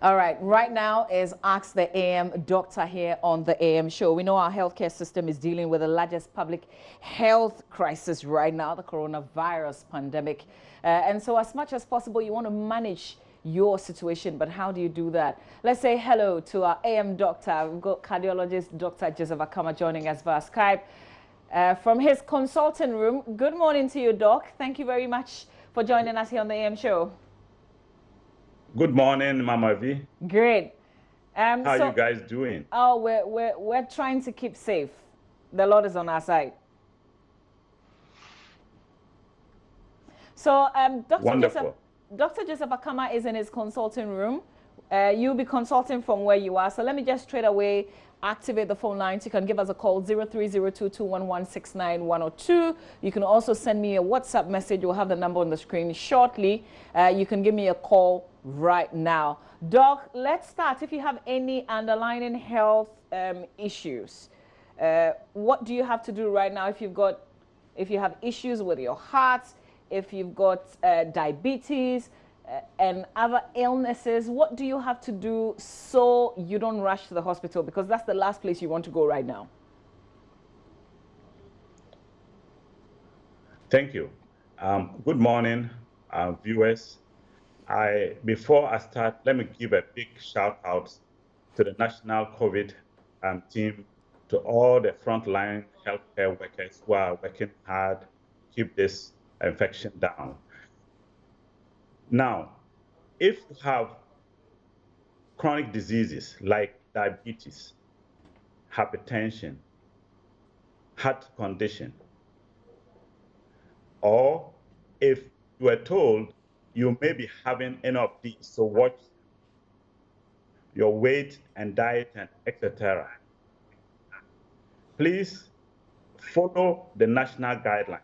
All right, right now is Ask the AM Doctor here on the AM show. We know our healthcare system is dealing with the largest public health crisis right now, the coronavirus pandemic. And so as much as possible, you want to manage your situation, but how do you do that? Let's say hello to our AM doctor. We've got cardiologist Dr. Joseph Akama joining us via Skype from his consulting room. Good morning to you, Doc. Thank you very much for joining us here on the AM show. Good morning, Mama V. Great. How are you guys doing? Oh, we're trying to keep safe. The Lord is on our side. So, Wonderful. Dr. Joseph Akama is in his consulting room. You'll be consulting from where you are. So let me just straight away activate the phone lines. You can give us a call 0302-211-69102. You can also send me a WhatsApp message. We'll have the number on the screen shortly. You can give me a call right now. Doc, let's start. If you have any underlying health issues, what do you have to do right now if you have issues with your heart, if you've got diabetes and other illnesses? What do you have to do so you don't rush to the hospital? Because that's the last place you want to go right now. Thank you. Good morning, viewers. Before I start, let me give a big shout out to the National COVID team, to all the frontline healthcare workers who are working hard to keep this infection down. Now, if you have chronic diseases like diabetes, hypertension, heart condition, or if you are told you may be having any of these, so watch your weight and diet and etc. Please follow the national guidelines.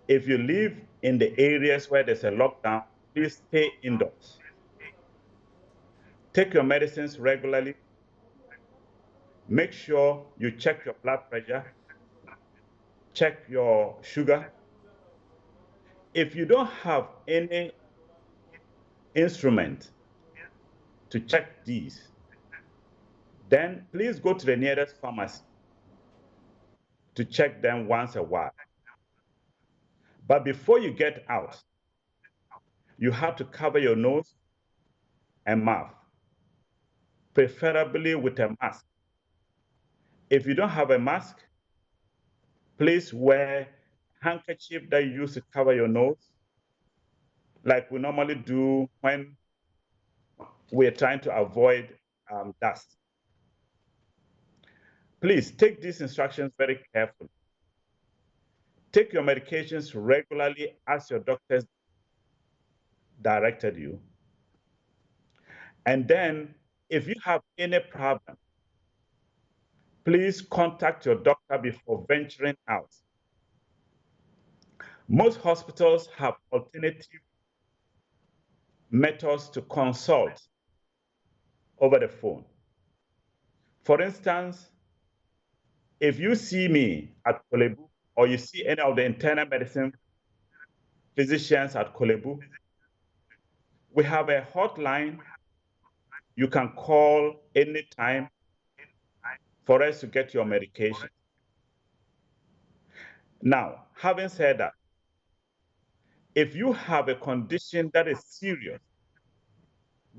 If you live in the areas where there's a lockdown, please stay indoors. Take your medicines regularly. Make sure you check your blood pressure, check your sugar. If you don't have any instrument to check these, then please go to the nearest pharmacy to check them once a while. But before you get out, you have to cover your nose and mouth, preferably with a mask. If you don't have a mask, please wear a handkerchief that you use to cover your nose, like we normally do when we're trying to avoid dust. Please take these instructions very carefully. Take your medications regularly as your doctors directed you. And then, if you have any problem, please contact your doctor before venturing out. Most hospitals have alternative methods to consult over the phone. For instance, if you see me at Kolebu or you see any of the internal medicine physicians at Kolebu, we have a hotline you can call anytime for us to get your medication. Now, having said that, if you have a condition that is serious,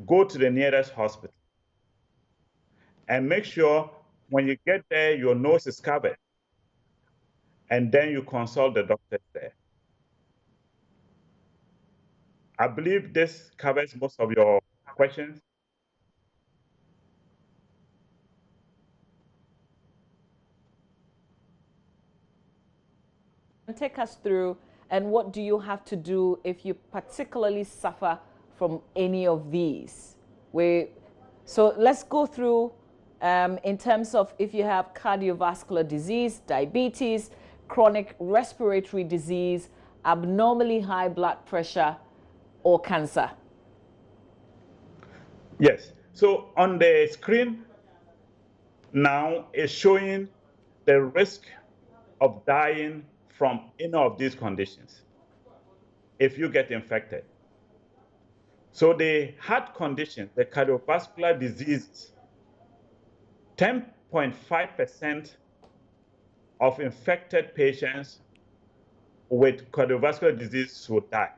go to the nearest hospital and make sure when you get there, your nose is covered, and then you consult the doctor there. I believe this covers most of your questions. Take us through, and what do you have to do if you particularly suffer from any of these? So let's go through in terms of if you have cardiovascular disease, diabetes, chronic respiratory disease, abnormally high blood pressure, or cancer. Yes. So on the screen now is showing the risk of dying from any of these conditions if you get infected. So the heart conditions, the cardiovascular diseases, 10.5% of infected patients with cardiovascular disease will die.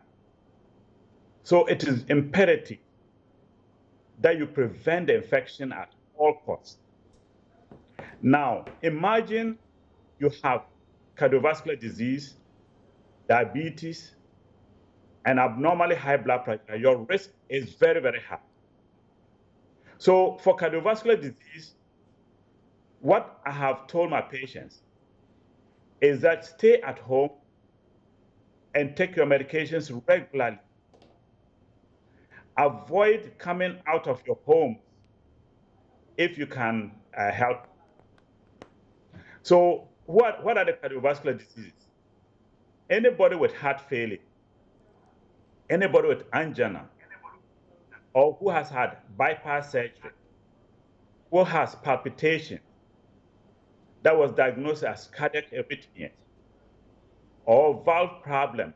So it is imperative that you prevent the infection at all costs. Now, imagine you have cardiovascular disease, diabetes, and abnormally high blood pressure. Your risk is very, very high. So for cardiovascular disease, what I have told my patients is that stay at home and take your medications regularly. Avoid coming out of your home if you can help. So what are the cardiovascular diseases? Anybody with heart failure, anybody with angina, or who has had bypass surgery, who has palpitation that was diagnosed as cardiac arrhythmia, or valve problem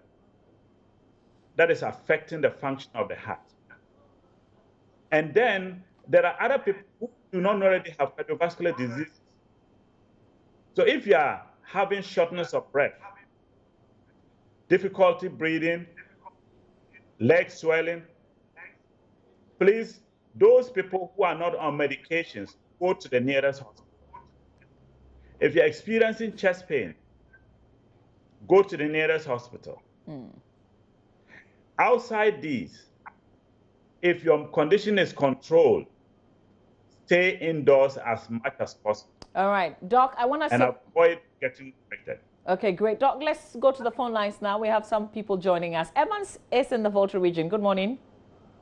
that is affecting the function of the heart. And then there are other people who do not already have cardiovascular disease. So if you are having shortness of breath, difficulty breathing, leg swelling, please, those people who are not on medications, go to the nearest hospital. If you're experiencing chest pain, go to the nearest hospital. Outside these, if your condition is controlled, stay indoors as much as possible. All right, Doc, I want to and avoid getting infected. Okay, great. Doc, let's go to the phone lines now. We have some people joining us. Evans is in the Volta region. Good morning.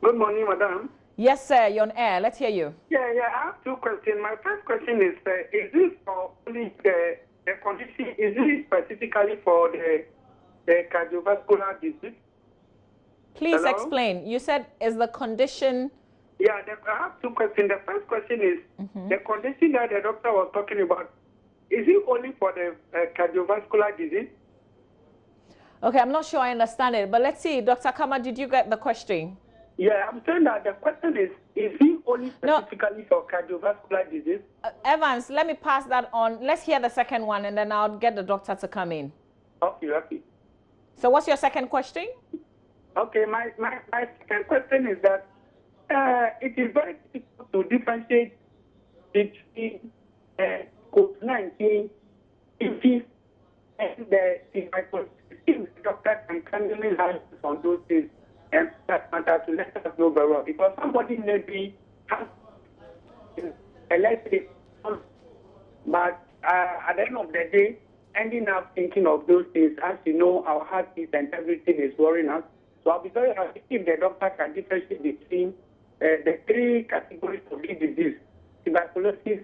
Good morning, madam. Yes, sir. You're on air. Let's hear you. Yeah, I have two questions. My first question is this for only the condition, is it specifically for the cardiovascular disease? Please explain. You said, is the condition... Yeah, I have two questions. The first question is, the condition that the doctor was talking about, is it only for the cardiovascular disease? Okay, I'm not sure I understand it, but let's see. Dr. Kama, did you get the question? Yeah, I'm saying that the question is it only specifically for cardiovascular disease? Evans, let me pass that on. Let's hear the second one, and then I'll get the doctor to come in. Okay. So what's your second question? Okay, my second question is that it is very difficult to differentiate between COVID-19 issues and the doctor can kindly help us on those things and that matter to let us know very well. Because somebody maybe has electric, but at the end of the day, ending up thinking of those things, as you know, our heartbeat and everything is worrying us. So I'll be very happy if the doctor can differentiate between the three categories of this disease: tuberculosis,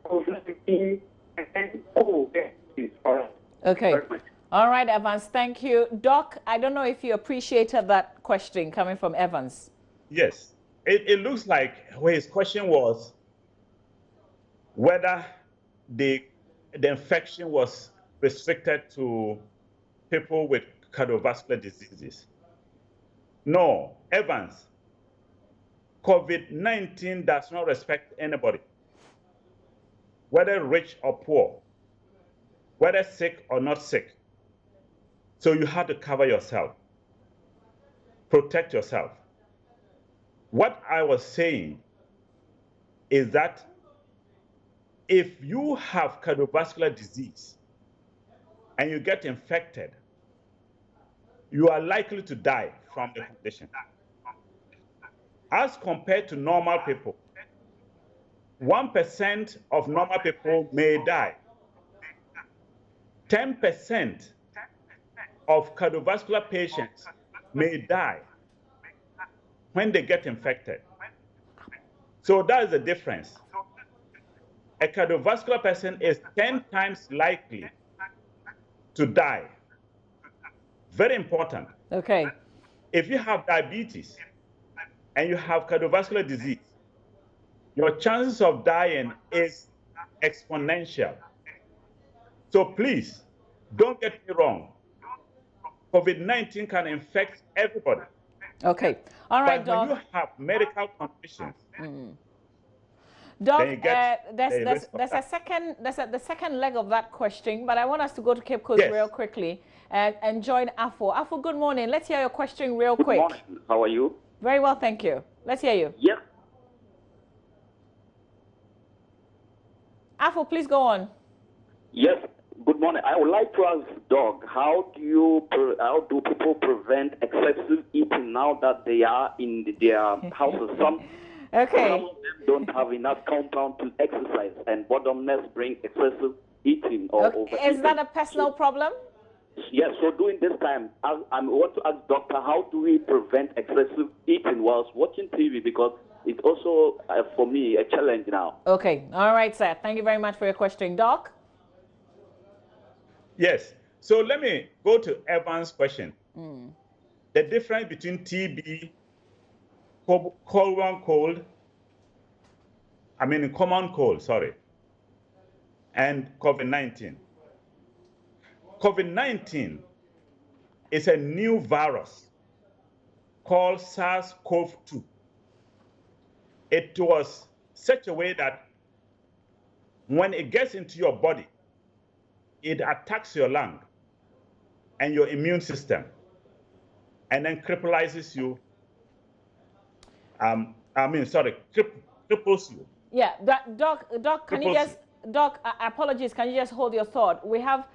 COVID-19, and disease. All right. Okay. All right, Evans. Thank you. Doc, I don't know if you appreciated that question coming from Evans. Yes. It looks like his question was whether the infection was restricted to people with cardiovascular diseases. No, Evans, COVID-19 does not respect anybody, whether rich or poor, whether sick or not sick. So you have to cover yourself, protect yourself. What I was saying is that if you have cardiovascular disease and you get infected, you are likely to die from the condition. As compared to normal people, 1% of normal people may die. 10% of cardiovascular patients may die when they get infected. So that is the difference. A cardiovascular person is 10 times likely to die. Very important. Okay. If you have diabetes and you have cardiovascular disease, your chances of dying is exponential. So please, don't get me wrong. COVID-19 can infect everybody. Okay. All right, But when Doc. you have medical conditions, Doc, then you get there's the risk of that. the second leg of that question, but I want us to go to Cape Coast Yes. real quickly and join Afo. Afo, good morning. Let's hear your question real quick. Good morning. How are you? Very well, thank you. Let's hear you. Yes. Afo, please go on. Yes. Good morning. I would like to ask Doug, how do people prevent excessive eating now that they are in their houses? Some of them don't have enough compound to exercise, and boredomness bring excessive eating or overeating. Is that a personal problem? Yes. So during this time, I want to ask Doctor, how do we prevent excessive eating whilst watching TV? Because it's also, for me, a challenge now. Okay. All right, sir. Thank you very much for your question. Doc? Yes. So let me go to Evan's question. The difference between TB, common cold, and COVID-19. COVID-19 is a new virus called SARS-CoV-2. It was such a way that when it gets into your body, it attacks your lung and your immune system, and then cripples you. Cripples you. Yeah, Doc, can you just, Doc, apologies, can you just hold your thought? We have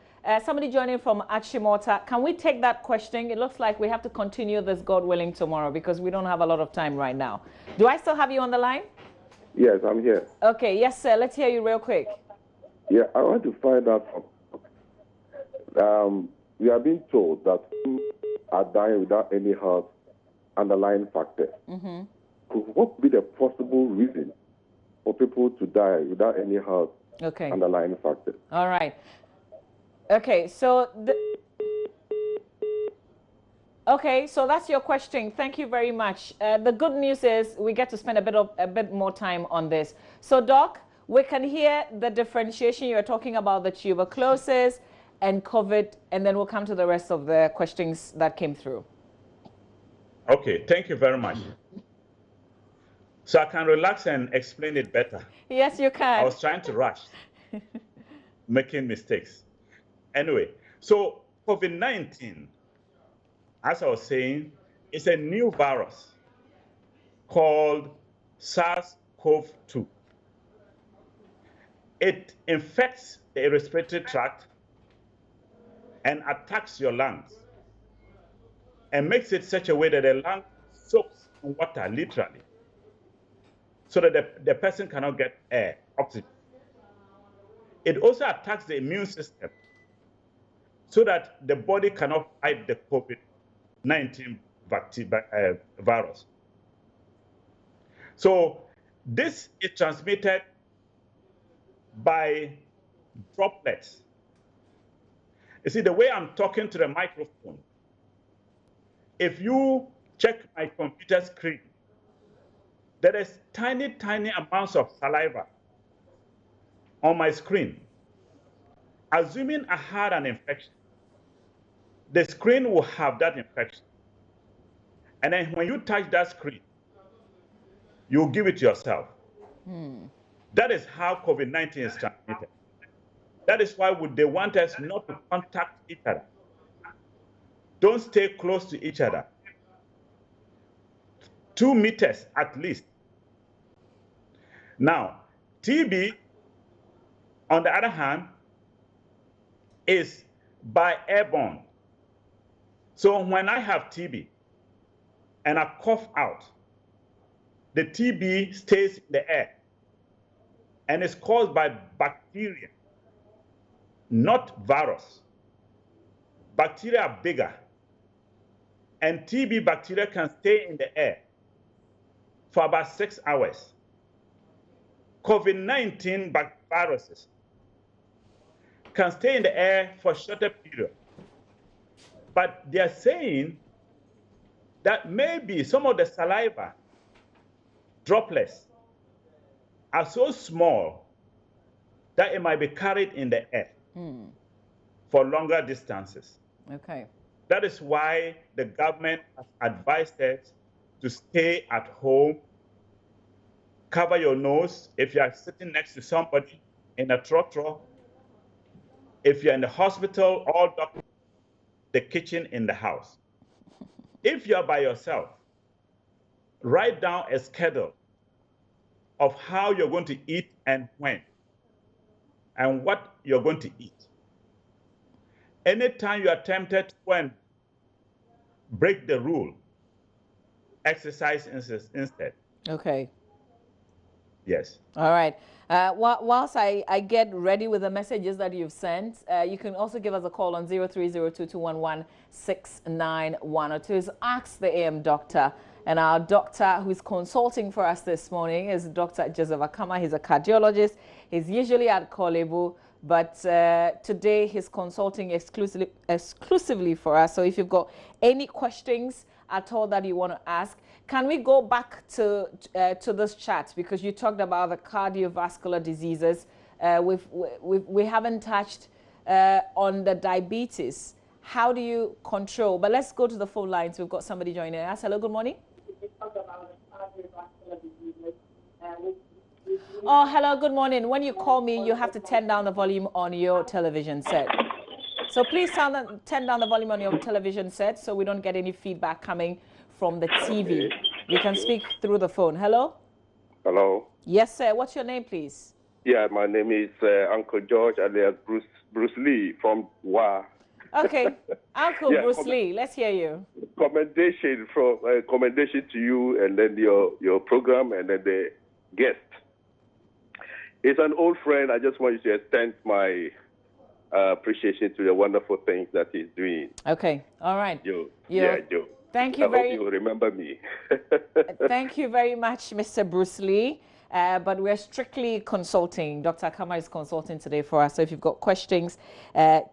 somebody joining from Achimota. Can we take that question? It looks like we have to continue this, God willing, tomorrow because we don't have a lot of time right now. Do I still have you on the line? Yes, I'm here. Okay, yes, sir. Let's hear you real quick. Yeah, I want to find out. We are being told that people are dying without any health underlying factor. What would be the possible reason for people to die without any health underlying factor? All right. Okay, so so that's your question. Thank you very much. The good news is we get to spend a bit more time on this. So, Doc, we can hear the differentiation. You're talking about the tuberculosis and COVID, and then we'll come to the rest of the questions that came through. Okay, thank you very much. So I can relax and explain it better. Yes, you can. I was trying to rush, making mistakes. Anyway, so COVID-19, as I was saying, is a new virus called SARS-CoV-2. It infects the respiratory tract and attacks your lungs and makes it such a way that the lung soaks in water, literally, so that the person cannot get air, oxygen. It also attacks the immune system so that the body cannot fight the COVID-19 virus. So this is transmitted by droplets. You see, the way I'm talking to the microphone, if you check my computer screen, there is tiny, tiny amounts of saliva on my screen. Assuming I had an infection, the screen will have that infection. And then when you touch that screen, you give it yourself. That is how COVID-19 is transmitted. That is why they want us not to contact each other. Don't stay close to each other. 2 meters at least. Now, TB, on the other hand, is by airborne. So when I have TB and I cough out, the TB stays in the air and is caused by bacteria, not virus. Bacteria are bigger, and TB bacteria can stay in the air for about 6 hours. COVID-19 viruses can stay in the air for a shorter period. But they're saying that maybe some of the saliva droplets are so small that it might be carried in the air for longer distances. Okay. That is why the government has advised us to stay at home, cover your nose if you are sitting next to somebody in a trotro. If you're in the hospital, all doctors, the kitchen in the house. If you're by yourself, write down a schedule of how you're going to eat and when, and what you're going to eat. Anytime you are tempted to go and break the rule, exercise instead. Okay. Yes. All right. Whilst I get ready with the messages that you've sent, you can also give us a call on 030221169102. Ask the AM doctor. And our doctor who's consulting for us this morning is Dr. Joseph Akama. He's a cardiologist. He's usually at Kolebu, but today he's consulting exclusively for us. So if you've got any questions at all that you want to ask, can we go back to this chat, because you talked about the cardiovascular diseases. We haven't touched on the diabetes. How do you control? But let's go to the phone lines. We've got somebody joining us. Hello, good morning. Oh, hello, good morning. When you call me, you have to turn down the volume on your television set. So please turn down the volume on your television set so we don't get any feedback coming from the TV. We can speak through the phone. Hello? Hello? Yes, sir. What's your name, please? Yeah, my name is Uncle George alias Bruce Lee from WA. Okay. Uncle Bruce Lee, let's hear you. Commendation to you, and then your program, and then the guest. It's an old friend. I just want you to extend my appreciation to the wonderful things that he's doing. Okay. All right. Joe. Thank you I hope you remember me. Thank you very much, Mr. Bruce Lee. But we're strictly consulting. Dr. Akama is consulting today for us. So if you've got questions,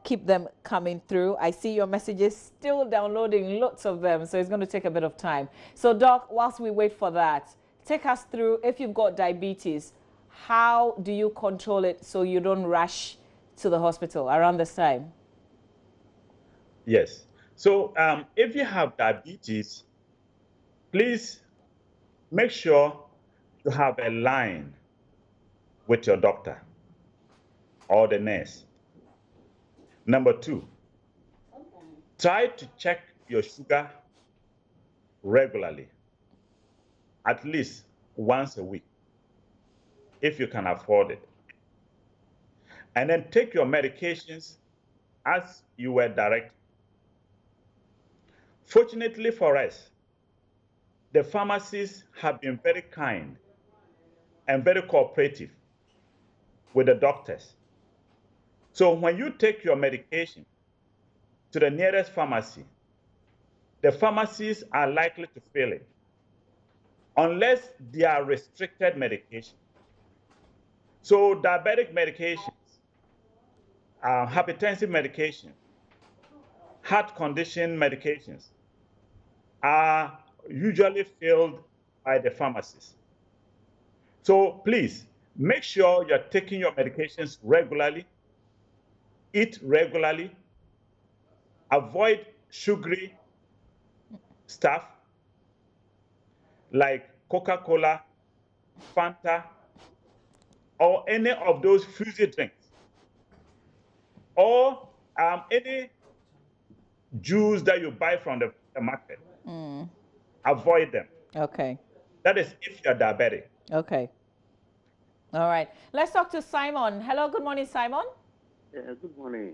keep them coming through. I see your messages still downloading, lots of them. So it's going to take a bit of time. So, Doc, whilst we wait for that, take us through, if you've got diabetes, how do you control it so you don't rush to the hospital around this time? Yes. So if you have diabetes, please make sure you have a line with your doctor or the nurse. Number 2, try to check your sugar regularly, at least once a week, if you can afford it. And then take your medications as you were directed. Fortunately for us, the pharmacists have been very kind and very cooperative with the doctors. So when you take your medication to the nearest pharmacy, the pharmacies are likely to fill it, unless they are restricted medication. So diabetic medications, hypertensive medication, heart condition medications are usually filled by the pharmacists. So please, make sure you're taking your medications regularly, eat regularly, avoid sugary stuff like Coca-Cola, Fanta, or any of those fizzy drinks, or any juice that you buy from the market. Avoid them. Okay. That is if you're diabetic. Okay. All right. Let's talk to Simon. Hello, good morning, Simon. Good morning.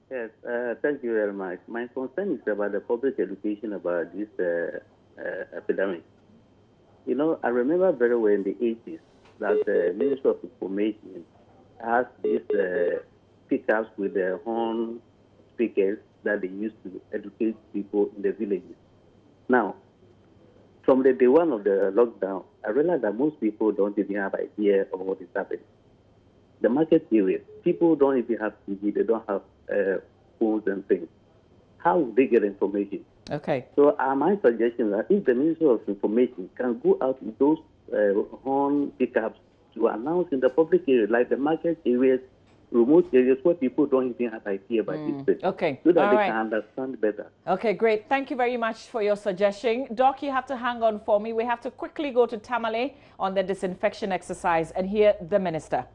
Yes, thank you very much. My concern is about the public education about this epidemic. You know, I remember very well in the 80s that the Ministry of Information has these pickups with the horn speakers that they used to educate people in the villages. Now, from the day one of the lockdown, I realized that most people don't even have idea of what is happening. The market areas, people don't even have TV, they don't have phones and things. How will they get information? Okay. So my suggestion is that if the Ministry of Information can go out with those horn pickups to announce in the public area, like the market areas remote areas where people don't even have idea about this thing. Okay. So that All they right. can understand better. Okay, great. Thank you very much for your suggestion. Doc, you have to hang on for me. We have to quickly go to Tamale on the disinfection exercise and hear the minister.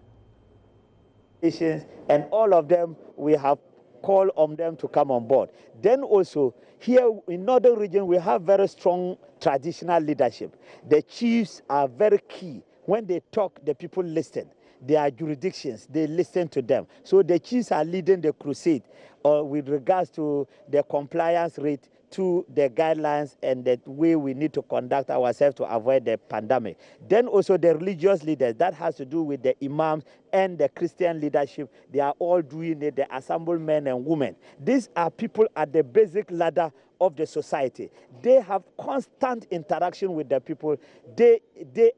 And all of them, we have called on them to come on board. Then also, here in Northern region, we have very strong traditional leadership. The chiefs are very key. When they talk, the people listen. Their jurisdictions, they listen to them. So the chiefs are leading the crusade with regards to the compliance rate to the guidelines and the way we need to conduct ourselves to avoid the pandemic. Then also the religious leaders, that has to do with the imams and the Christian leadership. They are all doing it, the assembled men and women. These are people at the basic ladder of the society. They have constant interaction with the people day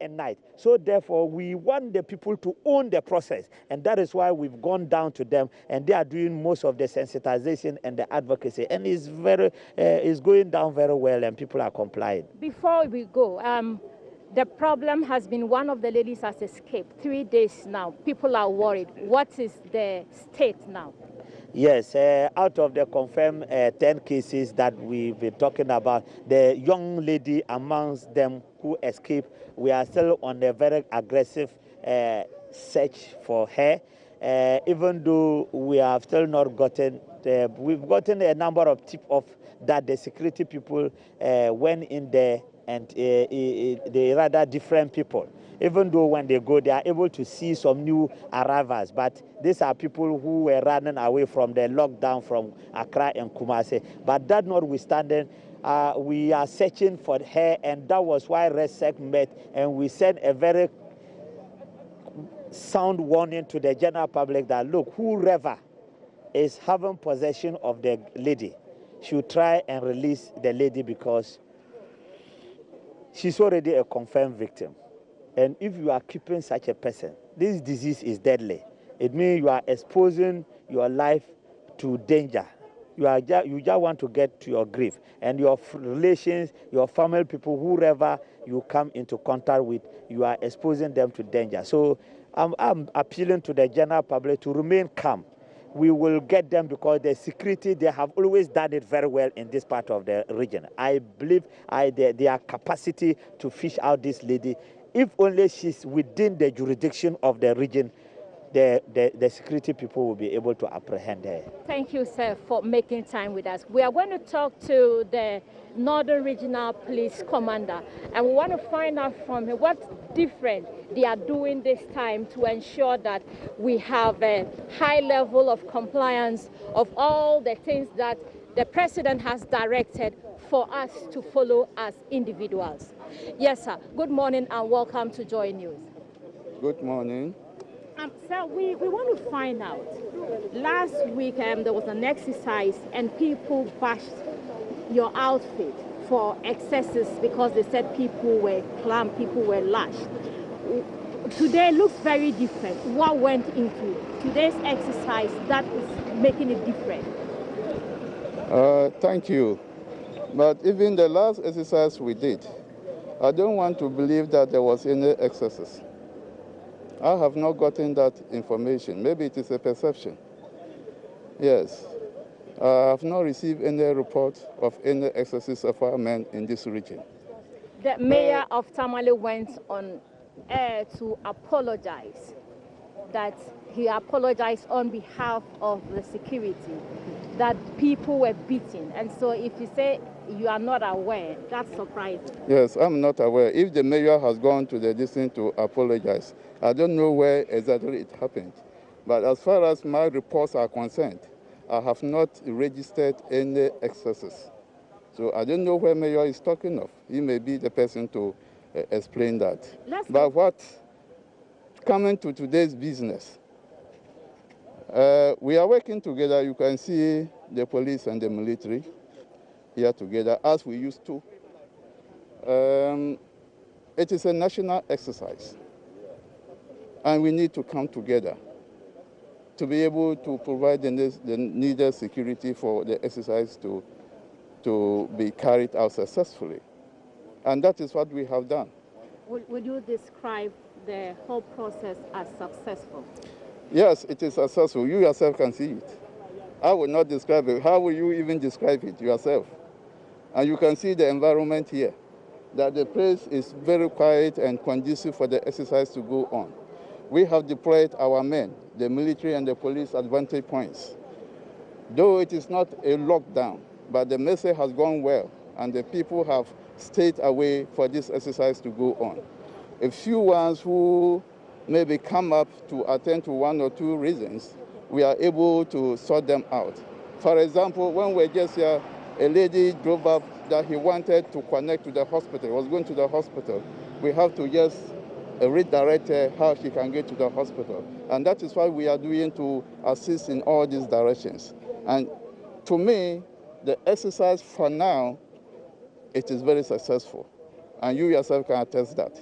and night. So therefore, we want the people to own the process. And that is why we've gone down to them, and they are doing most of the sensitization and the advocacy. And it's going down very well, and people are complying. Before we go, the problem has been one of the ladies has escaped. 3 days now. People are worried. What is the state now? Yes, out of the confirmed 10 cases that we've been talking about, the young lady amongst them who escaped, we are still on a very aggressive search for her. Even though we have still not gotten, we've gotten a number of tip-off that the security people went in there and they rather different people. Even though when they go, they are able to see some new arrivals. But these are people who were running away from the lockdown from Accra and Kumasi. But that notwithstanding, we are searching for her, and that was why RESEC met, and we sent a very sound warning to the general public that, look, whoever is having possession of the lady should try and release the lady, because she's already a confirmed victim. And if you are keeping such a person, this disease is deadly. It means you are exposing your life to danger. You just want to get to your grave. And your relations, your family people, whoever you come into contact with, you are exposing them to danger. So I'm appealing to the general public to remain calm. We will get them, because the security, they have always done it very well in this part of the region. I believe their capacity to fish out this lady, if only she's within the jurisdiction of the region, the security people will be able to apprehend her. Thank you, sir, for making time with us. We are going to talk to the Northern Regional Police Commander, and we want to find out from him what's different they are doing this time to ensure that we have a high level of compliance of all the things that the president has directed for us to follow as individuals. Yes, sir. Good morning and welcome to Joy News. Good morning. Sir, we want to find out. Last week there was an exercise and people bashed your outfit for excesses because they said people were clamped, people were lashed. Today looks very different. What went into today's exercise that is making it different? Thank you. But even the last exercise we did, I don't want to believe that there was any excesses. I have not gotten that information. Maybe it is a perception. Yes. I have not received any report of any excesses of our men in this region. The mayor of Tamale went on air to apologize, that he apologized on behalf of the security, that people were beaten. And so if you say you are not aware, that's surprising. Yes, I'm not aware. If the mayor has gone to the distance to apologize, I don't know where exactly it happened. But as far as my reports are concerned, I have not registered any excesses. So I don't know where mayor is talking of. He may be the person to explain that. But what, coming to today's business, we are working together. You can see the police and the military here together as we used to. It is a national exercise, and we need to come together to be able to provide the needed security for the exercise to be carried out successfully. And that is what we have done. Would you describe the whole process as successful? Yes, it is successful. You yourself can see it. I will not describe it. How will you even describe it yourself? And you can see the environment here, that the place is very quiet and conducive for the exercise to go on. We have deployed our men, the military and the police at vantage points. Though it is not a lockdown, but the message has gone well, and the people have stayed away for this exercise to go on. A few ones who maybe come up to attend to one or two reasons, we are able to sort them out. For example, when we were just here, a lady drove up that he wanted to connect to the hospital, was going to the hospital. We have to just redirect her how she can get to the hospital. And that is what we are doing to assist in all these directions. And to me, the exercise for now, it is very successful. And you yourself can attest that.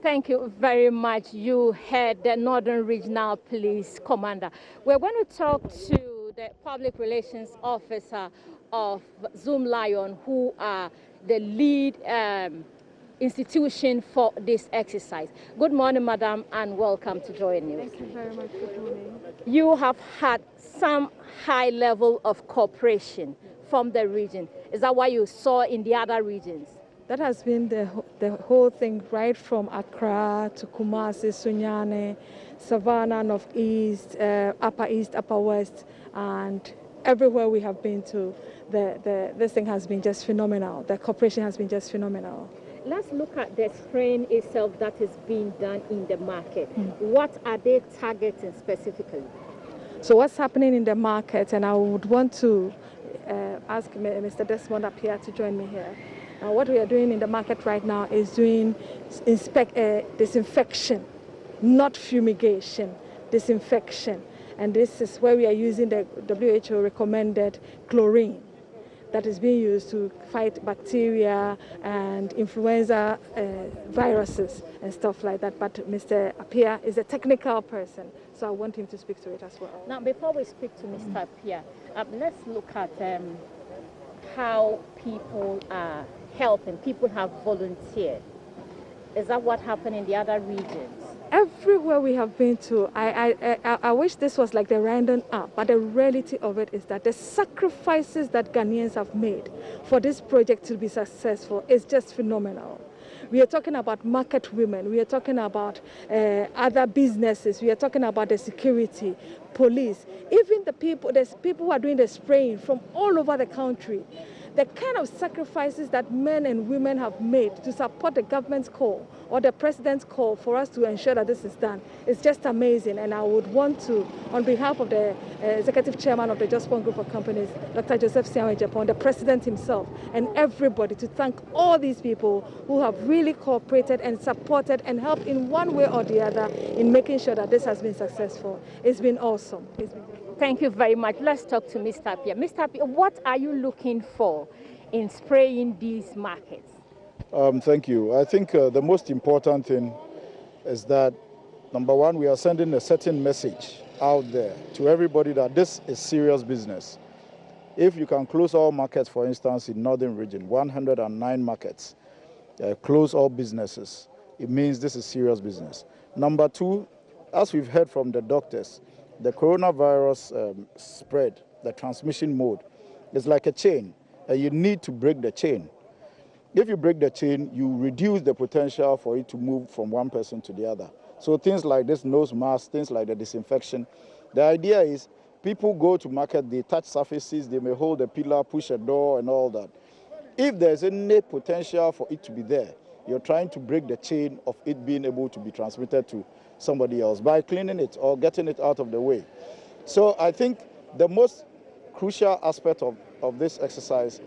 Thank you very much. You heard the Northern Regional Police Commander. We're going to talk to the Public Relations Officer of Zoom Lion, who are the lead institution for this exercise. Good morning, Madam, and welcome to JoyNews. Thank you very much. Good morning. You have had some high level of cooperation from the region. Is that what you saw in the other regions? That has been the whole thing, right from Accra to Kumasi, Sunyane, Savannah, Northeast, Upper East, Upper West, and everywhere we have been to. This thing has been just phenomenal. The cooperation has been just phenomenal. Let's look at the spraying itself that is being done in the market. What are they targeting specifically? So what's happening in the market, and I would want to ask Mr. Desmond up here to join me here. What we are doing in the market right now is doing disinfection, not fumigation, disinfection. And this is where we are using the WHO recommended chlorine that is being used to fight bacteria and influenza viruses and stuff like that. But Mr. Appiah is a technical person, so I want him to speak to it as well. Now, before we speak to Mr. Appiah, let's look at how people are helping. People have volunteered. Is that what happened in the other regions? Everywhere we have been to, I wish this was like the random up, but the reality of it is that the sacrifices that Ghanaians have made for this project to be successful is just phenomenal. We are talking about market women, we are talking about other businesses, we are talking about the security, police, even the people who are doing the spraying from all over the country. The kind of sacrifices that men and women have made to support the government's call or the president's call for us to ensure that this is done is just amazing. And I would want to, on behalf of the executive chairman of the Just One Group of Companies, Dr. Joseph Siamwe Japan, the president himself, and everybody, to thank all these people who have really cooperated and supported and helped in one way or the other in making sure that this has been successful. It's been awesome. Thank you very much. Let's talk to Mr. Appiah. Mr. Appiah, what are you looking for in spraying these markets? Thank you. I think the most important thing is that, number one, we are sending a certain message out there to everybody that this is serious business. If you can close all markets, for instance, in Northern Region, 109 markets, close all businesses, it means this is serious business. Number two, as we've heard from the doctors, the coronavirus spread, the transmission mode, is like a chain, and you need to break the chain. If you break the chain, you reduce the potential for it to move from one person to the other. So things like this nose mask, things like the disinfection, the idea is people go to market, they touch surfaces, they may hold a pillar, push a door and all that. If there's any potential for it to be there, you're trying to break the chain of it being able to be transmitted to somebody else by cleaning it or getting it out of the way. So I think the most crucial aspect of this exercise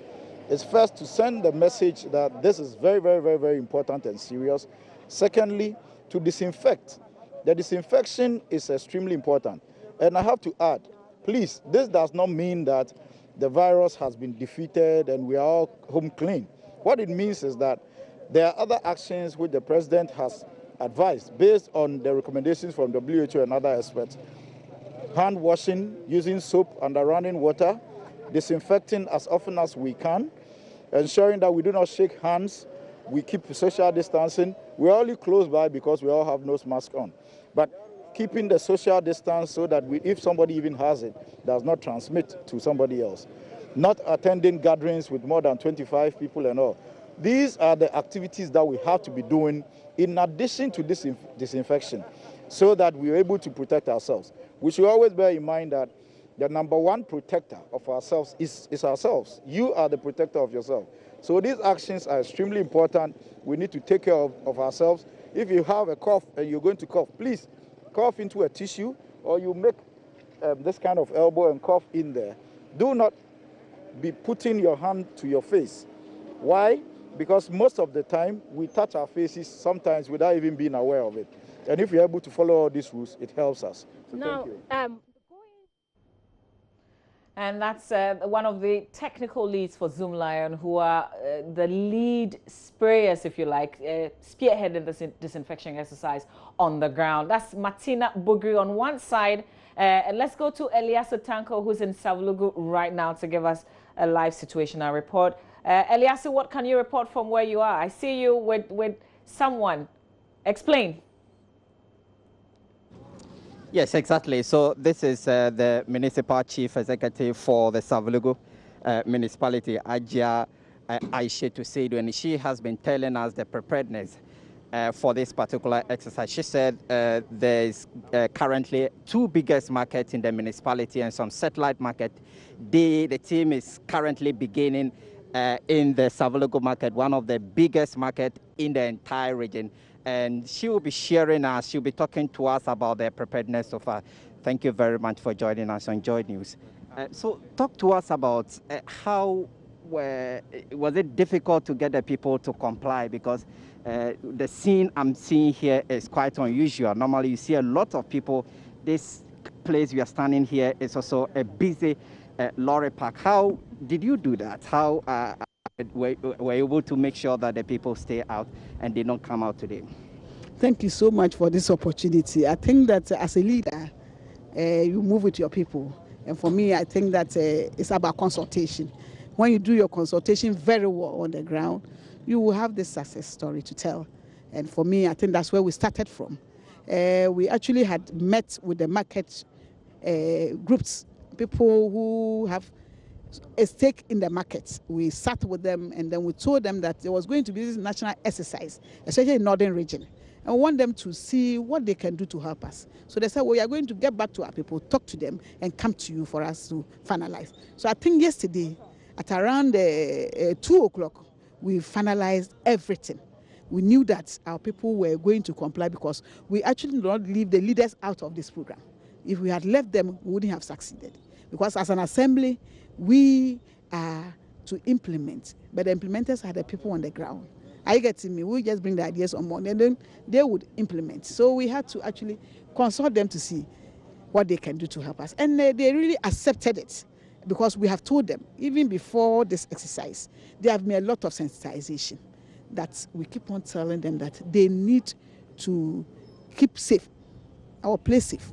is first to send the message that this is very, very, very, very important and serious. Secondly, to disinfect. The disinfection is extremely important. And I have to add, please, this does not mean that the virus has been defeated and we are all home clean. What it means is that there are other actions which the president has advised based on the recommendations from WHO and other experts. Hand washing, using soap under running water, disinfecting as often as we can, ensuring that we do not shake hands, we keep social distancing. We're only close by because we all have nose masks on. But keeping the social distance so that if somebody even has it, does not transmit to somebody else. Not attending gatherings with more than 25 people and all. These are the activities that we have to be doing in addition to disinfection so that we are able to protect ourselves. We should always bear in mind that the number one protector of ourselves is ourselves. You are the protector of yourself. So these actions are extremely important. We need to take care of ourselves. If you have a cough and you're going to cough, please cough into a tissue, or you make this kind of elbow and cough in there. Do not be putting your hand to your face. Why? Because most of the time we touch our faces sometimes without even being aware of it. And if you're able to follow all these rules, it helps us. So now, thank you. And that's one of the technical leads for Zoom Lion, who are the lead sprayers, if you like, spearheading this disinfection exercise on the ground. That's Martina Bugri on one side. And let's go to Eliasu Tanko, who's in Savlugu right now, to give us a live situational report. Eliasu, what can you report from where you are? I see you with someone. Explain. Yes, exactly. So this is the municipal chief executive for the Savlugu municipality, Ajia Aisha Tuseidu, and she has been telling us the preparedness for this particular exercise. She said there is currently two biggest markets in the municipality and some satellite market. The team is currently beginning in the Savlugu market, one of the biggest market in the entire region. And she will be sharing us, she'll be talking to us about their preparedness so far. Thank you very much for joining us on JoyNews. So talk to us about how was it difficult to get the people to comply, because the scene I'm seeing here is quite unusual. Normally you see a lot of people. This place we are standing here is also a busy lorry park. How did you do that? How were able to make sure that the people stay out and they don't come out today? Thank you so much for this opportunity. I think that as a leader, you move with your people. And for me, I think that it's about consultation. When you do your consultation very well on the ground, you will have this success story to tell. And for me, I think that's where we started from. We actually had met with the market groups, people who have a stake in the market. We sat with them and then we told them that there was going to be this national exercise, especially in northern region. And we want them to see what they can do to help us. So they said, well, we are going to get back to our people, talk to them, and come to you for us to finalize. So I think yesterday, at around 2 o'clock, we finalized everything. We knew that our people were going to comply because we actually did not leave the leaders out of this program. If we had left them, we wouldn't have succeeded. Because as an assembly, we are to implement, but the implementers are the people on the ground. Are you getting me? We just bring the ideas on board and then they would implement. So we had to actually consult them to see what they can do to help us. And they really accepted it because we have told them, even before this exercise, they have made a lot of sensitization that we keep on telling them that they need to keep safe, our place safe.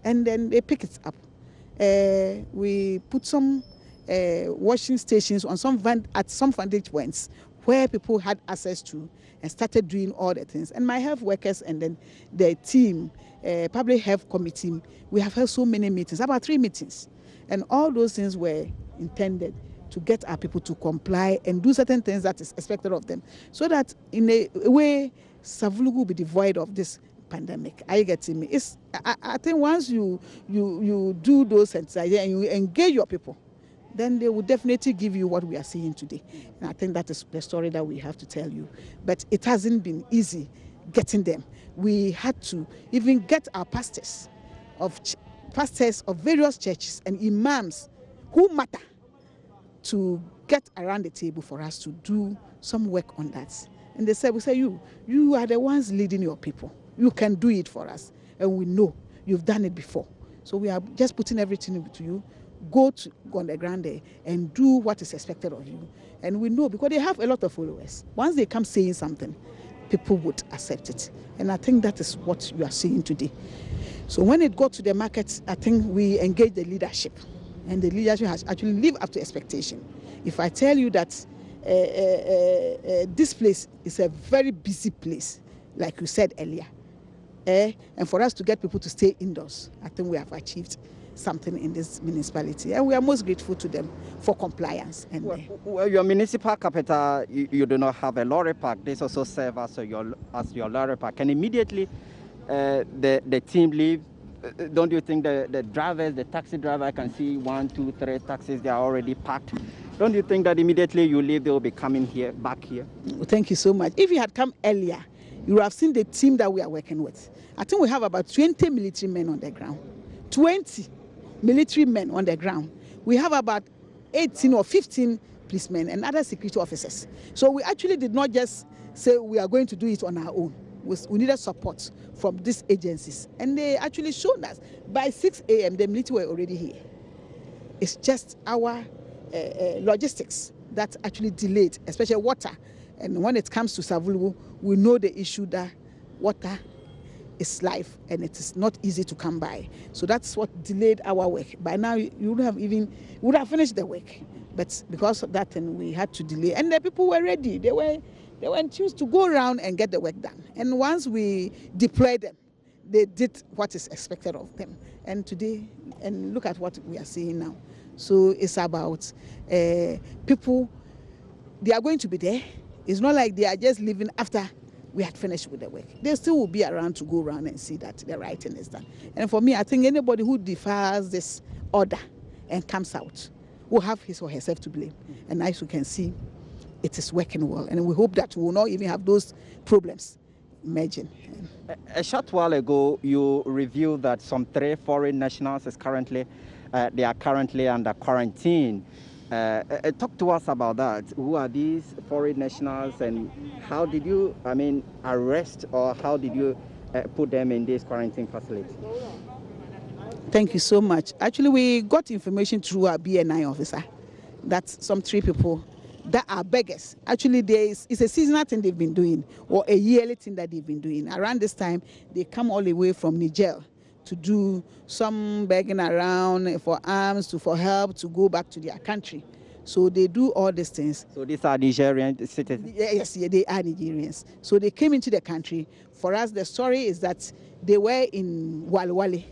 And then they pick it up. We put some washing stations on at some vantage points where people had access to and started doing all the things. And my health workers and then the team, public health committee, we have held so many meetings, about 3 meetings. And all those things were intended to get our people to comply and do certain things that is expected of them. So that in a way, Savlugu will be devoid of this pandemic. Are you getting me? I think once you do those sensitizations and you engage your people, then they will definitely give you what we are seeing today. And I think that is the story that we have to tell you. But it hasn't been easy getting them. We had to even get our pastors of various churches and imams who matter to get around the table for us to do some work on that. And they said, we say, you are the ones leading your people. You can do it for us. And we know you've done it before. So we are just putting everything to you. Go on the ground there and do what is expected of you. And we know because they have a lot of followers. Once they come saying something, people would accept it. And I think that is what you are seeing today. So when it got to the market, I think we engaged the leadership. And the leadership has actually lived up to expectation. If I tell you that this place is a very busy place, like you said earlier, and for us to get people to stay indoors. I think we have achieved something in this municipality, and we are most grateful to them for compliance. And well, your municipal capital, you do not have a lorry park. This also serves as your lorry park. And immediately the team leave. Don't you think the drivers, the taxi driver, I can see 1, 2, 3 taxis, they are already parked. Don't you think that immediately you leave, they will be coming back here? Thank you so much. If you had come earlier, you would have seen the team that we are working with. I think we have about 20 military men on the ground. 20 military men on the ground. We have about 18 or 15 policemen and other security officers. So we actually did not just say we are going to do it on our own. We needed support from these agencies. And they actually showed us by 6 a.m. the military were already here. It's just our logistics that actually delayed, especially water. And when it comes to Savulugu, we know the issue that water is life and it is not easy to come by. So that's what delayed our work. By now, you would have finished the work. But because of that, and we had to delay. And the people were ready. They were enthused to go around and get the work done. And once we deployed them, they did what is expected of them. And today, and look at what we are seeing now. So it's about people, they are going to be there. It's not like they are just leaving after we had finished with the work. They still will be around to go around and see that the right thing is done. And for me, I think anybody who defies this order and comes out will have his or herself to blame. And as you can see, it is working well. And we hope that we will not even have those problems emerging. A short while ago, you revealed that some 3 foreign nationals they are currently under quarantine. Talk to us about that. Who are these foreign nationals and how did you, arrest or how did you put them in this quarantine facility? Thank you so much. Actually, we got information through our BNI officer that some 3 people that are beggars. Actually, it's a seasonal thing they've been doing or a yearly thing that they've been doing. Around this time, they come all the way from Niger to do some begging around for arms, for help, to go back to their country. So they do all these things. So these are Nigerian citizens? Yes, they are Nigerians. So they came into the country. For us, the story is that they were in Walwale,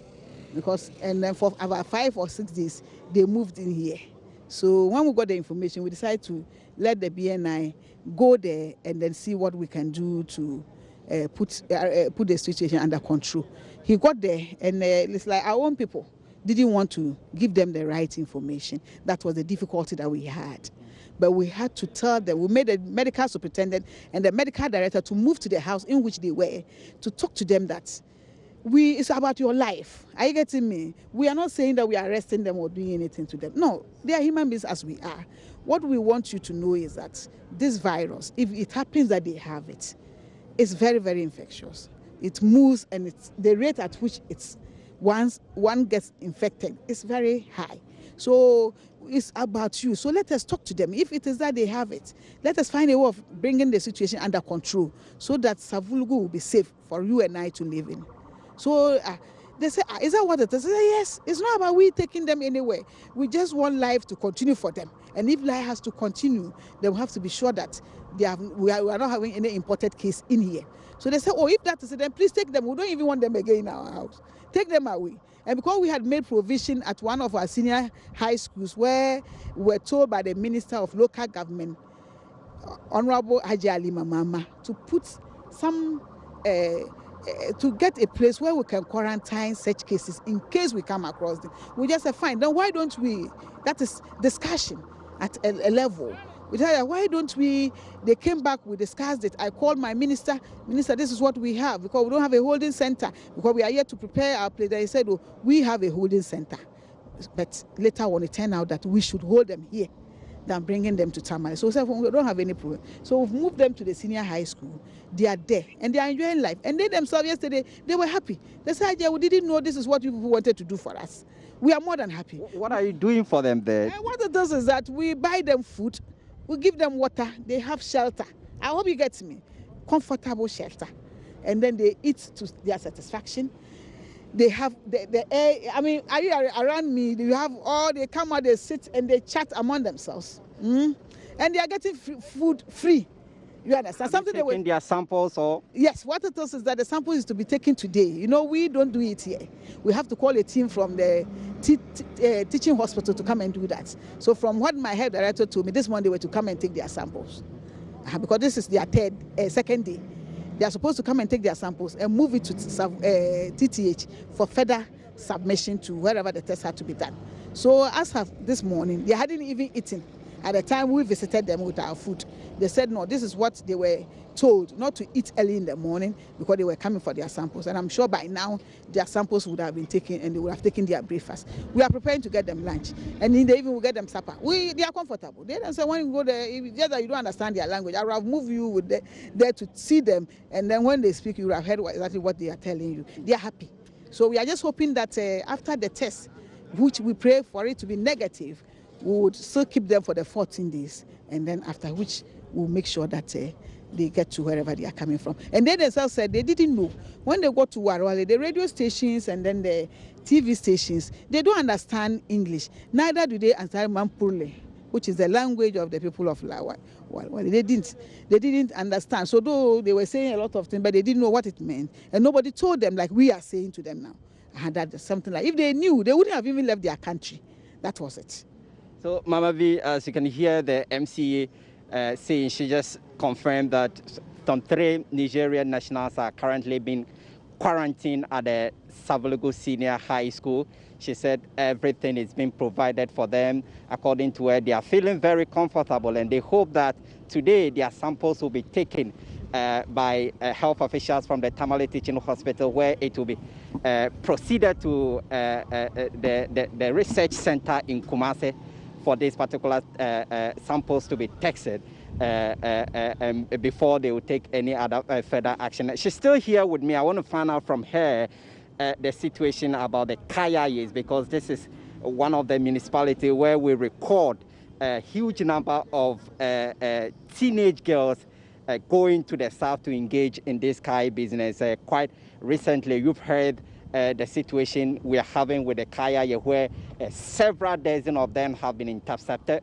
and then for about 5 or 6 days, they moved in here. So when we got the information, we decided to let the BNI go there and then see what we can do to put the situation under control. He got there, and it's like our own people didn't want to give them the right information. That was the difficulty that we had. But we had to tell them, we made the medical superintendent and the medical director to move to the house in which they were, to talk to them that it's about your life. Are you getting me? We are not saying that we are arresting them or doing anything to them. No, they are human beings as we are. What we want you to know is that this virus, if it happens that they have it, it's very, very infectious. It moves, and the rate at which once one gets infected is very high. So it's about you. So let us talk to them. If it is that they have it, let us find a way of bringing the situation under control so that Savulugu will be safe for you and I to live in. So they say, is that what it is? I say, yes, it's not about we taking them anywhere. We just want life to continue for them. And if life has to continue, then we have to be sure that we are not having any imported case in here. So they say, if that is it, then please take them. We don't even want them again in our house. Take them away. And because we had made provision at one of our senior high schools where we were told by the Minister of Local Government, Honorable Haji Ali Mamama, to put some to get a place where we can quarantine such cases in case we come across them. We just said, fine, then why don't we, that is discussion at a level. We tell why don't we, they came back, we discussed it. I called my minister, this is what we have, because we don't have a holding center, because we are here to prepare our place. He said, we have a holding center. But later on, it turned out that we should hold them here than bringing them to Tamale. So we said, we don't have any problem. So we've moved them to the senior high school. They are there, and they are enjoying life. And they themselves, yesterday, they were happy. They said, we didn't know this is what you wanted to do for us. We are more than happy. What are you doing for them there? And what it does is that we buy them food, we give them water, they have shelter. I hope you get me. Comfortable shelter. And then they eat to their satisfaction. They have the air. I mean, around me, they come out, they sit and they chat among themselves. And they are getting food free. You understand? Something they taking their samples or? Yes, what it is that the sample is to be taken today. You know, we don't do it here. We have to call a team from the teaching hospital to come and do that. So from what my head director told me, this morning they were to come and take their samples. Because this is their second day. They are supposed to come and take their samples and move it to TTH for further submission to wherever the test had to be done. So as of this morning, they hadn't even eaten. At the time we visited them with our food, they said no, this is what they were told, not to eat early in the morning because they were coming for their samples. And I'm sure by now their samples would have been taken and they would have taken their breakfast. We are preparing to get them lunch, and then they even will get them supper. They are comfortable. They don't say when you go there, just that you don't understand their language, I will have moved you with there to see them, and then when they speak, you will have heard exactly what they are telling you. They are happy. So we are just hoping that after the test, which we pray for it to be negative, we would still keep them for the 14 days, and then after which we'll make sure that they get to wherever they are coming from. And they themselves said they didn't know. When they go to Warwale, the radio stations and then the TV stations, they don't understand English. Neither do they understand Mampurle, which is the language of the people of Lawa. Well, they didn't understand. So though they were saying a lot of things, but they didn't know what it meant. And nobody told them like we are saying to them now. And that something like, if they knew, they wouldn't have even left their country. That was it. So, Mama V, as you can hear the MCA saying, she just confirmed that some 3 Nigerian nationals are currently being quarantined at the Savulugu Senior High School. She said everything is being provided for them. According to her, they are feeling very comfortable, and they hope that today their samples will be taken by health officials from the Tamale Teaching Hospital, where it will be proceeded to the research center in Kumasi for these particular samples to be tested before they will take any other further action. She's still here with me. I want to find out from her the situation about the Kayayes, because this is one of the municipalities where we record a huge number of teenage girls going to the south to engage in this Kaya business. Quite recently, you've heard the situation we are having with the Kaya, where several dozen of them have been intercepted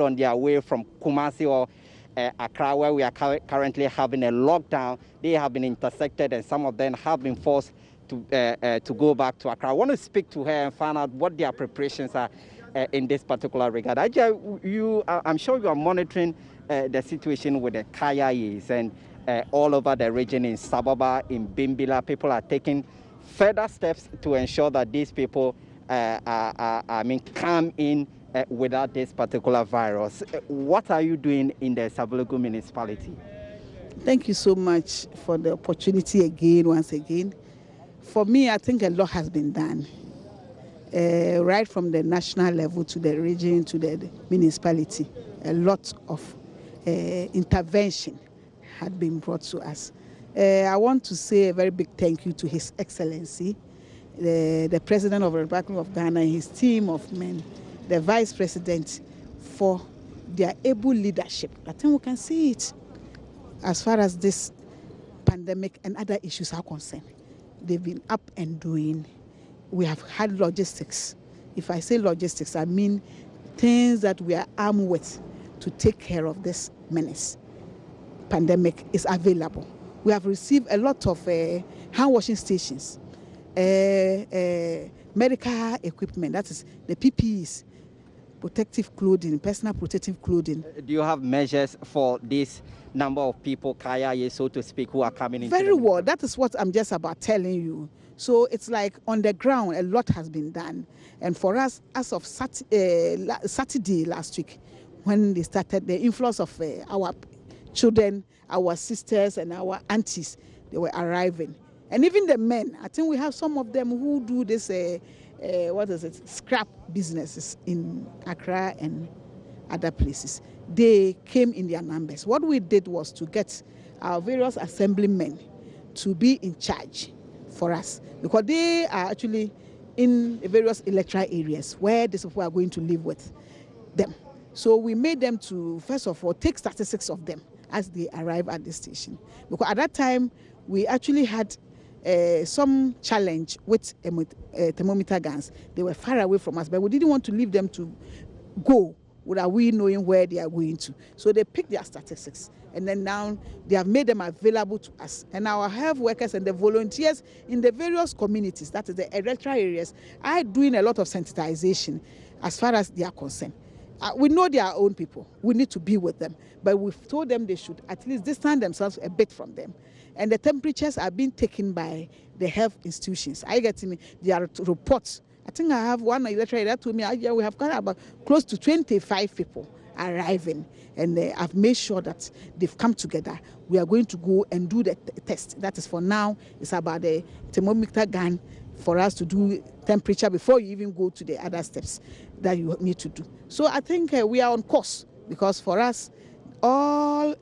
on their way from Kumasi or Accra, where we are currently having a lockdown. They have been intercepted, and some of them have been forced to go back to Accra. I want to speak to her and find out what their preparations are in this particular regard. I'm sure you are monitoring the situation with the Kayayes, and all over the region in Sababa, in Bimbila, people are taking further steps to ensure that these people come in without this particular virus. What are you doing in the Savulugu municipality? Thank you so much for the opportunity once again. For me, I think a lot has been done, right from the national level to the region to the municipality. A lot of intervention had been brought to us. I want to say a very big thank you to His Excellency, the President of the Republic of Ghana and his team of men, the Vice President, for their able leadership. I think we can see it as far as this pandemic and other issues are concerned. They've been up and doing. We have had logistics. If I say logistics, I mean things that we are armed with to take care of this menace. Pandemic is available. We have received a lot of hand washing stations, medical equipment, that is the PPEs, protective clothing, personal protective clothing. Do you have measures for this number of people, Kaya, so to speak, who are coming in? Very well. That is what I'm just about telling you. So it's like on the ground, a lot has been done. And for us, as of Saturday last week, when they started the influx of our children, our sisters and our aunties, they were arriving. And even the men, I think we have some of them who do this, scrap businesses in Accra and other places. They came in their numbers. What we did was to get our various assemblymen to be in charge for us, because they are actually in various electoral areas where these people are going to live with them. So we made them to, first of all, take statistics of them as they arrive at the station. Because at that time, we actually had some challenge with thermometer guns. They were far away from us, but we didn't want to leave them to go without we knowing where they are going to. So they pick their statistics, and then now they have made them available to us. And our health workers and the volunteers in the various communities, that is the electoral areas, are doing a lot of sensitization as far as they are concerned. We know they are our own people. We need to be with them. But we've told them they should at least distance themselves a bit from them. And the temperatures are being taken by the health institutions. I get me, there are reports. I think I have one electoral that told me we have got about close to 25 people arriving. And I've made sure that they've come together. We are going to go and do the test. That is for now. It's about the thermometer gun for us to do temperature before you even go to the other steps that you need to do. So I think we are on course, because for us, all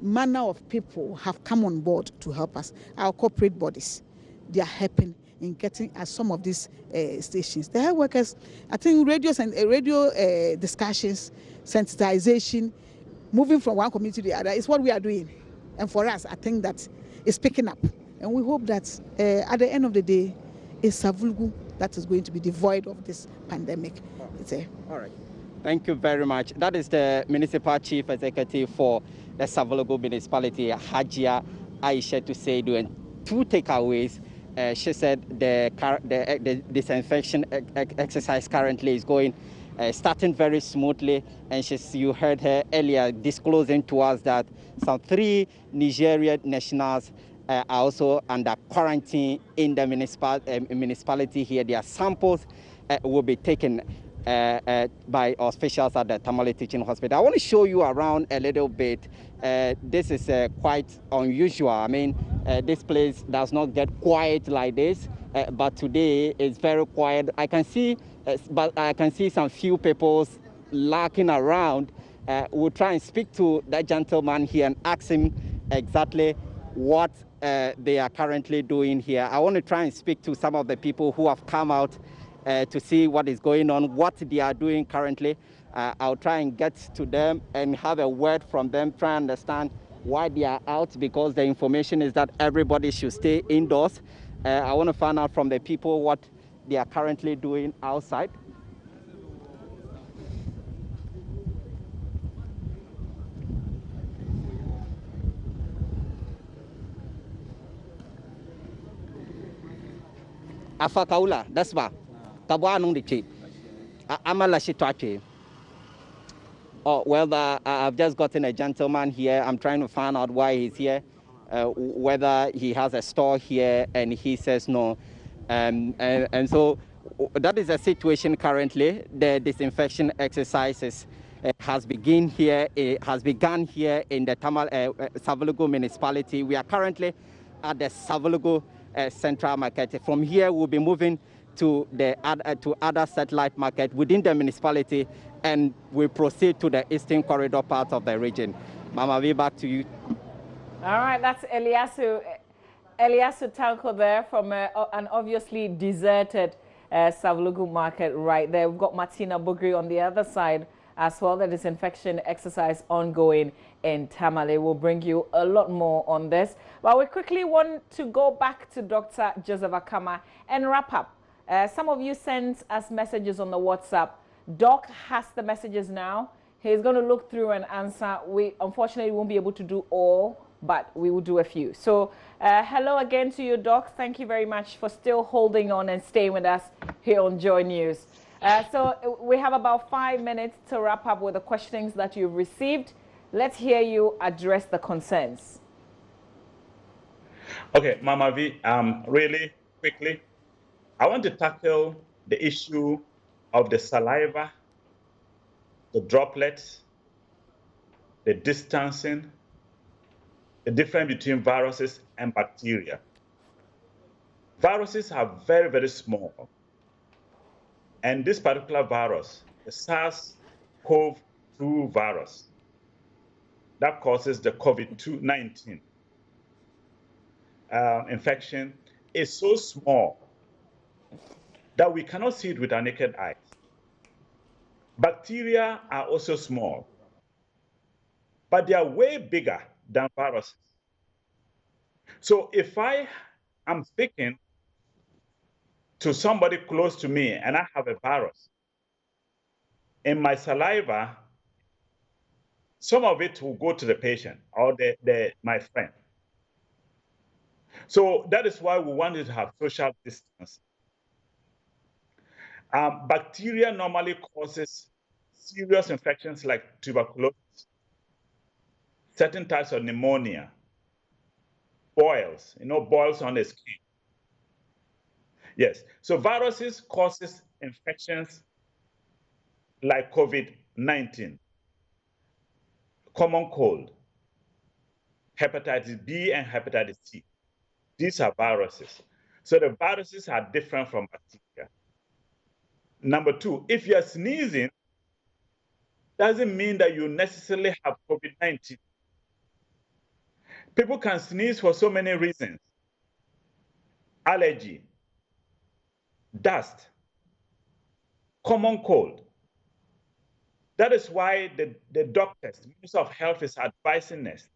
manner of people have come on board to help us. Our corporate bodies, they are helping in getting us some of these stations. The health workers, I think radio discussions, sensitization, moving from one community to the other is what we are doing. And for us, I think that it's picking up. And we hope that at the end of the day, it's Savulgu that is going to be devoid of this pandemic. All right. Thank you very much. That is the Municipal Chief Executive for the Savulgu Municipality, Hajia Aisha Tuseidu. And two takeaways. She said the disinfection exercise currently is going, starting very smoothly. And you heard her earlier disclosing to us that some 3 Nigerian nationals are also under quarantine in the municipality here. Their samples will be taken by officials at the Tamale Teaching Hospital. I want to show you around a little bit. This is quite unusual. I mean, this place does not get quiet like this, but today it's very quiet. I can see some few people lurking around. We'll try and speak to that gentleman here and ask him exactly what they are currently doing here. I want to try and speak to some of the people who have come out to see what is going on, what they are doing currently. I'll try and get to them and have a word from them, try and understand why they are out, because the information is that everybody should stay indoors. I want to find out from the people what they are currently doing outside. Afakaula, that's why. Kabuanung the chief. Amala Shitwache. Oh, well, I've just gotten a gentleman here. I'm trying to find out why he's here, whether he has a store here, and he says no. And so that is the situation currently. The disinfection exercises has begun here in the Savulgu municipality. We are currently at the Savulgu Central Market. From here, we'll be moving to other satellite market within the municipality, and we proceed to the eastern corridor part of the region. Mama, we back to you. All right, that's Eliasu Tanko there from an obviously deserted Savulgu market right there. We've got Martina Bugri on the other side as well. The disinfection exercise ongoing in Tamale. We'll bring you a lot more on this. But we quickly want to go back to Dr. Joseph Akama and wrap up. Some of you sent us messages on the WhatsApp. Doc has the messages now. He's going to look through and answer. We unfortunately won't be able to do all, but we will do a few. So hello again to you, Doc. Thank you very much for still holding on and staying with us here on Joy News. So we have about 5 minutes to wrap up with the questions that you've received. Let's hear you address the concerns. Okay, Mama V, really quickly, I want to tackle the issue of the saliva, the droplets, the distancing, the difference between viruses and bacteria. Viruses are very, very small. And this particular virus, the SARS-CoV-2 virus, that causes the COVID-19 infection, is so small that we cannot see it with our naked eyes. Bacteria are also small, but they are way bigger than viruses. So if I am speaking to somebody close to me and I have a virus, in my saliva, some of it will go to the patient or my friend. So that is why we wanted to have social distance. Bacteria normally causes serious infections like tuberculosis, certain types of pneumonia, boils, boils on the skin. Yes, so viruses causes infections like COVID-19, common cold, hepatitis B and hepatitis C. These are viruses. So the viruses are different from bacteria. Number two, if you're sneezing, doesn't mean that you necessarily have COVID-19. People can sneeze for so many reasons. Allergy, dust, common cold. That is why the doctors, the Ministry of Health is advising us,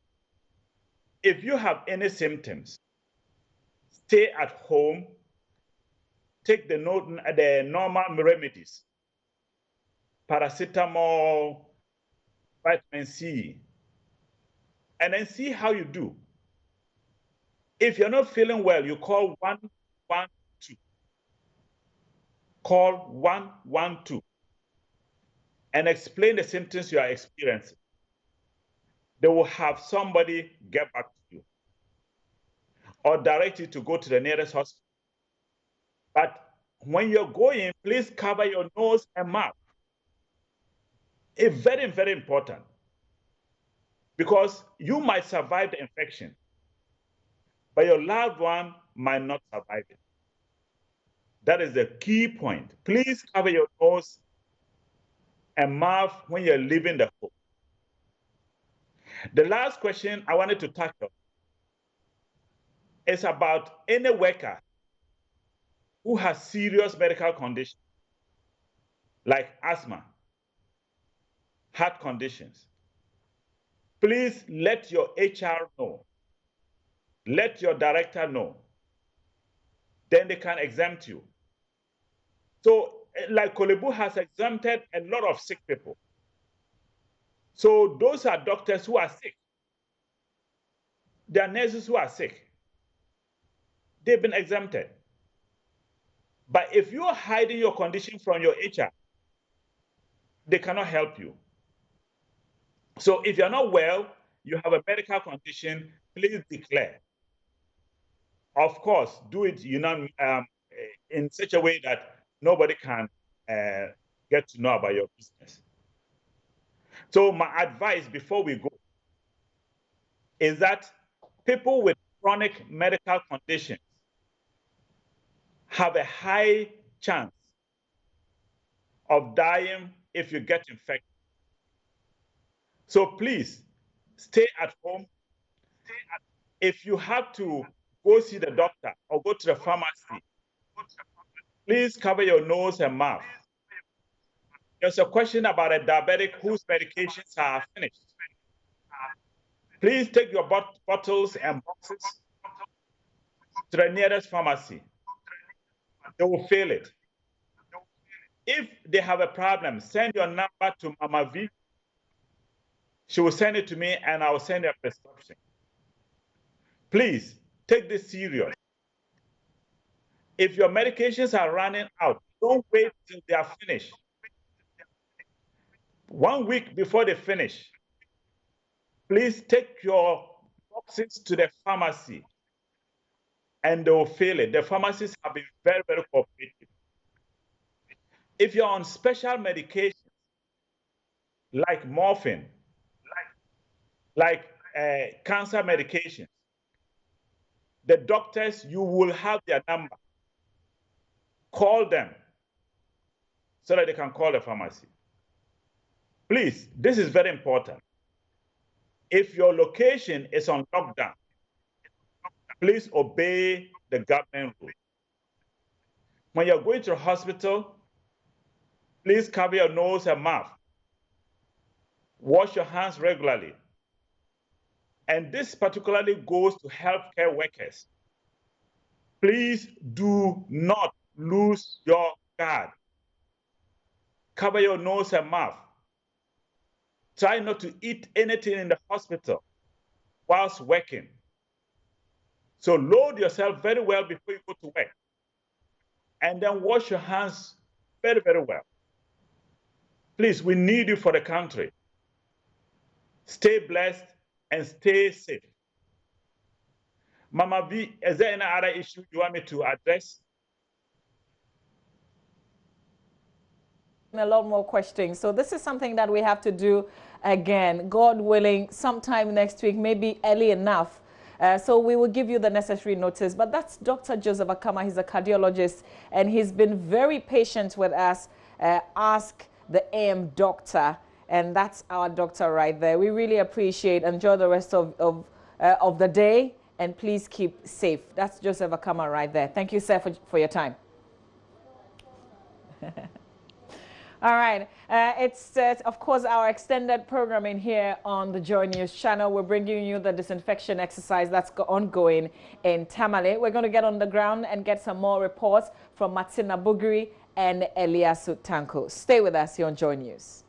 if you have any symptoms, stay at home, take the normal remedies, paracetamol, vitamin C, and then see how you do. If you're not feeling well, you call 112. Call 112 and explain the symptoms you are experiencing. They will have somebody get back to you or direct you to go to the nearest hospital. But when you're going, please cover your nose and mouth. It's very, very important because you might survive the infection, but your loved one might not survive it. That is the key point. Please cover your nose and mouth when you're leaving the home. The last question I wanted to touch on is about any worker who has serious medical conditions like asthma, heart conditions. Please let your HR know. Let your director know. Then they can exempt you. So like Kolebu has exempted a lot of sick people. So those are doctors who are sick. There are nurses who are sick. They've been exempted. But if you're hiding your condition from your HR, they cannot help you. So if you're not well, you have a medical condition, please declare. Of course, do it in such a way that nobody can get to know about your business. So my advice before we go is that people with chronic medical conditions have a high chance of dying if you get infected. So please stay at home. If you have to go see the doctor or go to the pharmacy, please cover your nose and mouth. There's a question about a diabetic whose medications are finished. Please take your bottles and boxes to the nearest pharmacy. They will fill it. If they have a problem, send your number to Mama V. She will send it to me and I will send you a prescription. Please take this serious. If your medications are running out, don't wait till they are finished. 1 week before they finish, please take your boxes to the pharmacy and they will fill it. The pharmacists have been very, very cooperative. If you're on special medications like morphine, like cancer medications, the doctors, you will have their number. Call them so that they can call the pharmacy. Please, this is very important. If your location is on lockdown, please obey the government rule. When you're going to the hospital, please cover your nose and mouth. Wash your hands regularly. And this particularly goes to healthcare workers. Please do not lose your guard. Cover your nose and mouth. Try not to eat anything in the hospital whilst working. So load yourself very well before you go to work. And then wash your hands very, very well. Please, we need you for the country. Stay blessed and stay safe. Mama V, is there any other issue you want me to address? A lot more questions. So this is something that we have to do again, God willing, sometime next week, maybe early enough. So we will give you the necessary notice. But that's Dr. Joseph Akama. He's a cardiologist, and he's been very patient with us. Ask the AM doctor, and that's our doctor right there. We really appreciate. Enjoy the rest of the day, and please keep safe. That's Joseph Akama right there. Thank you, sir, for your time. All right. It's, of course, our extended programming here on the Joy News channel. We're bringing you the disinfection exercise that's ongoing in Tamale. We're going to get on the ground and get some more reports from Martina Bugiri and Eliasu Tanko. Stay with us here on Joy News.